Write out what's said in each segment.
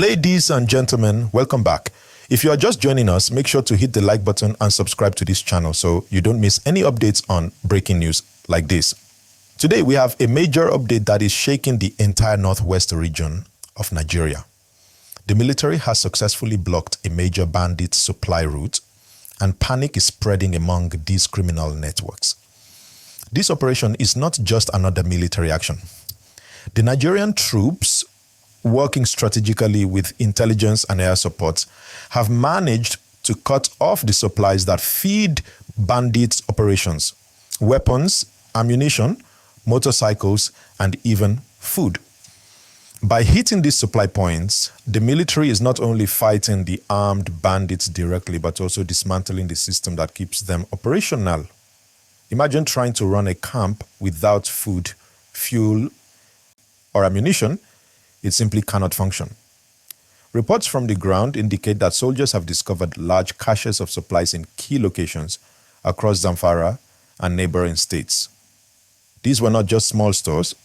Ladies and gentlemen, welcome back. If you are just joining us, make sure to hit the like button and subscribe to this channel so you don't miss any updates on breaking news like this. Today, we have a major update that is shaking the entire northwest region of Nigeria. The military has successfully blocked a major bandit supply route, and panic is spreading among these criminal networks. This operation is not just another military action. The Nigerian troops, working strategically with intelligence and air support, have managed to cut off the supplies that feed bandits' operations: weapons, ammunition, motorcycles, and even food. By hitting these supply points, the military is not only fighting the armed bandits directly, but also dismantling the system that keeps them operational. Imagine trying to run a camp without food, fuel, or ammunition. It simply cannot function. Reports from the ground indicate that soldiers have discovered large caches of supplies in key locations across Zamfara and neighboring states. These were not just small stores.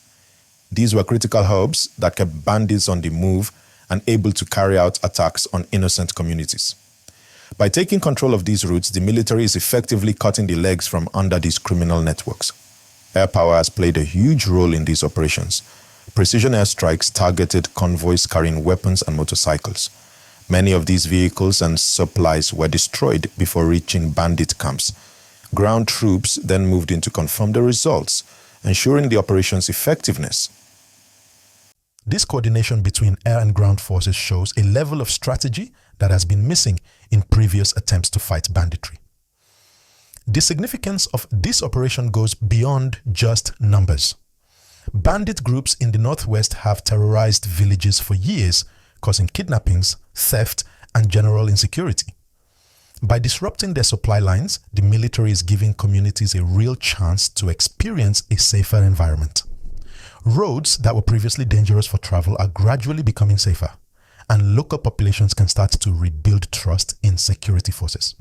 These were critical hubs that kept bandits on the move and able to carry out attacks on innocent communities. By taking control of these routes, the military is effectively cutting the legs from under these criminal networks. Air power has played a huge role in these operations. Precision airstrikes targeted convoys carrying weapons and motorcycles. Many of these vehicles and supplies were destroyed before reaching bandit camps. Ground troops then moved in to confirm the results, ensuring the operation's effectiveness. This coordination between air and ground forces shows a level of strategy that has been missing in previous attempts to fight banditry. The significance of this operation goes beyond just numbers. Bandit groups in the northwest have terrorized villages for years, causing kidnappings, theft, and general insecurity. By disrupting their supply lines, the military is giving communities a real chance to experience a safer environment. Roads that were previously dangerous for travel are gradually becoming safer, and local populations can start to rebuild trust in security forces.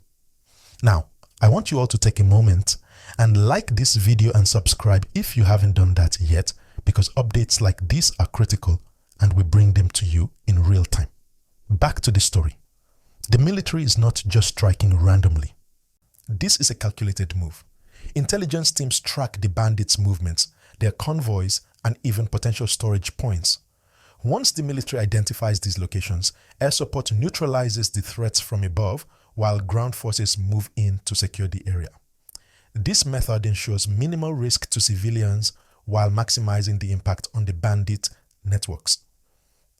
Now, I want you all to take a moment and like this video and subscribe if you haven't done that yet, because updates like this are critical and we bring them to you in real time. Back to the story. The military is not just striking randomly. This is a calculated move. Intelligence teams track the bandits' movements, their convoys, and even potential storage points. Once the military identifies these locations, air support neutralizes the threats from above while ground forces move in to secure the area. This method ensures minimal risk to civilians while maximizing the impact on the bandit networks.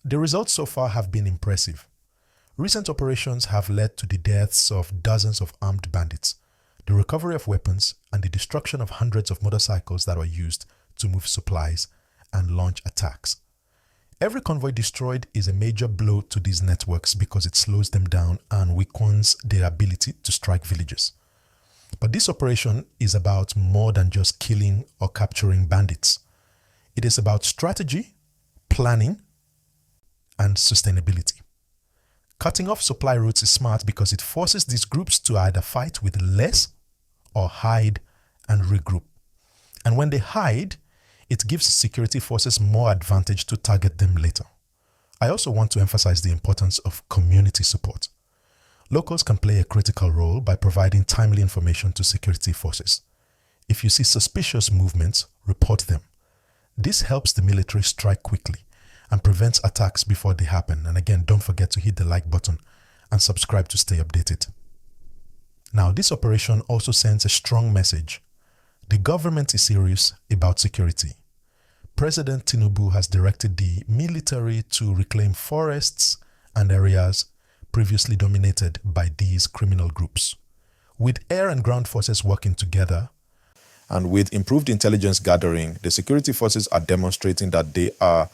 The results so far have been impressive. Recent operations have led to the deaths of dozens of armed bandits, the recovery of weapons, and the destruction of hundreds of motorcycles that were used to move supplies and launch attacks. Every convoy destroyed is a major blow to these networks because it slows them down and weakens their ability to strike villages. But this operation is about more than just killing or capturing bandits. It is about strategy, planning, and sustainability. Cutting off supply routes is smart because it forces these groups to either fight with less or hide and regroup. And when they hide, it gives security forces more advantage to target them later. I also want to emphasize the importance of community support. Locals can play a critical role by providing timely information to security forces. If you see suspicious movements, report them. This helps the military strike quickly and prevents attacks before they happen. And again, don't forget to hit the like button and subscribe to stay updated. Now, this operation also sends a strong message. The government is serious about security. President Tinubu has directed the military to reclaim forests and areas previously dominated by these criminal groups. With air and ground forces working together, and with improved intelligence gathering, the security forces are demonstrating that they are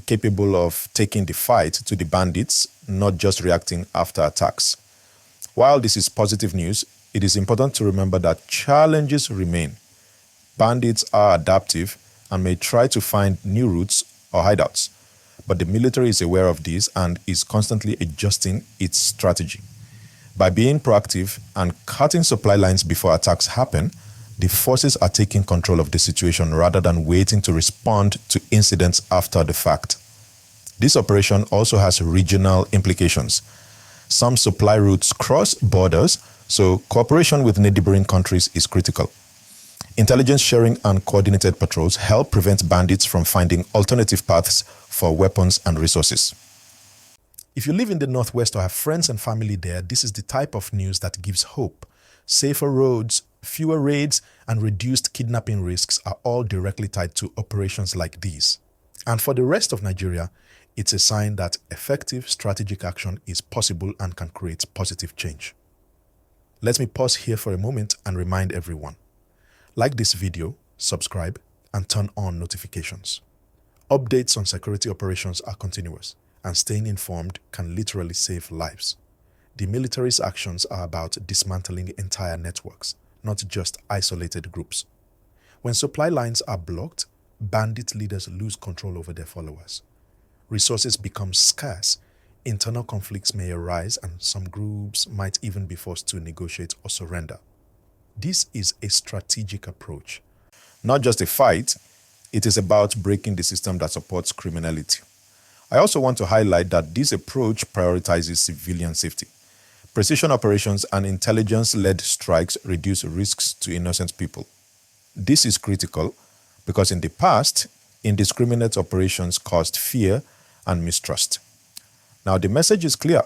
capable of taking the fight to the bandits, not just reacting after attacks. While this is positive news, it is important to remember that challenges remain. Bandits are adaptive and may try to find new routes or hideouts, but the military is aware of these and is constantly adjusting its strategy. By being proactive and cutting supply lines before attacks happen, the forces are taking control of the situation rather than waiting to respond to incidents after the fact. This operation also has regional implications. Some supply routes cross borders, so cooperation with neighboring countries is critical. Intelligence sharing and coordinated patrols help prevent bandits from finding alternative paths for weapons and resources. If you live in the Northwest or have friends and family there, this is the type of news that gives hope. Safer roads, fewer raids, and reduced kidnapping risks are all directly tied to operations like these. And for the rest of Nigeria, it's a sign that effective strategic action is possible and can create positive change. Let me pause here for a moment and remind everyone. Like this video, subscribe, and turn on notifications. Updates on security operations are continuous, and staying informed can literally save lives. The military's actions are about dismantling entire networks, not just isolated groups. When supply lines are blocked, bandit leaders lose control over their followers. Resources become scarce, internal conflicts may arise, and some groups might even be forced to negotiate or surrender. This is a strategic approach. Not just a fight, it is about breaking the system that supports criminality. I also want to highlight that this approach prioritizes civilian safety. Precision operations and intelligence-led strikes reduce risks to innocent people. This is critical because in the past, indiscriminate operations caused fear and mistrust. Now the message is clear.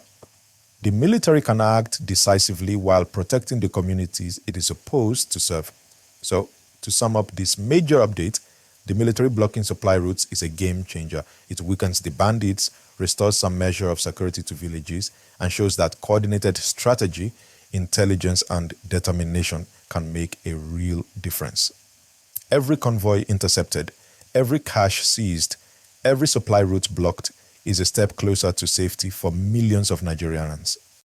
The military can act decisively while protecting the communities it is supposed to serve. So, to sum up this major update, the military blocking supply routes is a game changer. It weakens the bandits, restores some measure of security to villages, and shows that coordinated strategy, intelligence, and determination can make a real difference. Every convoy intercepted, every cache seized, every supply route blocked is a step closer to safety for millions of Nigerians.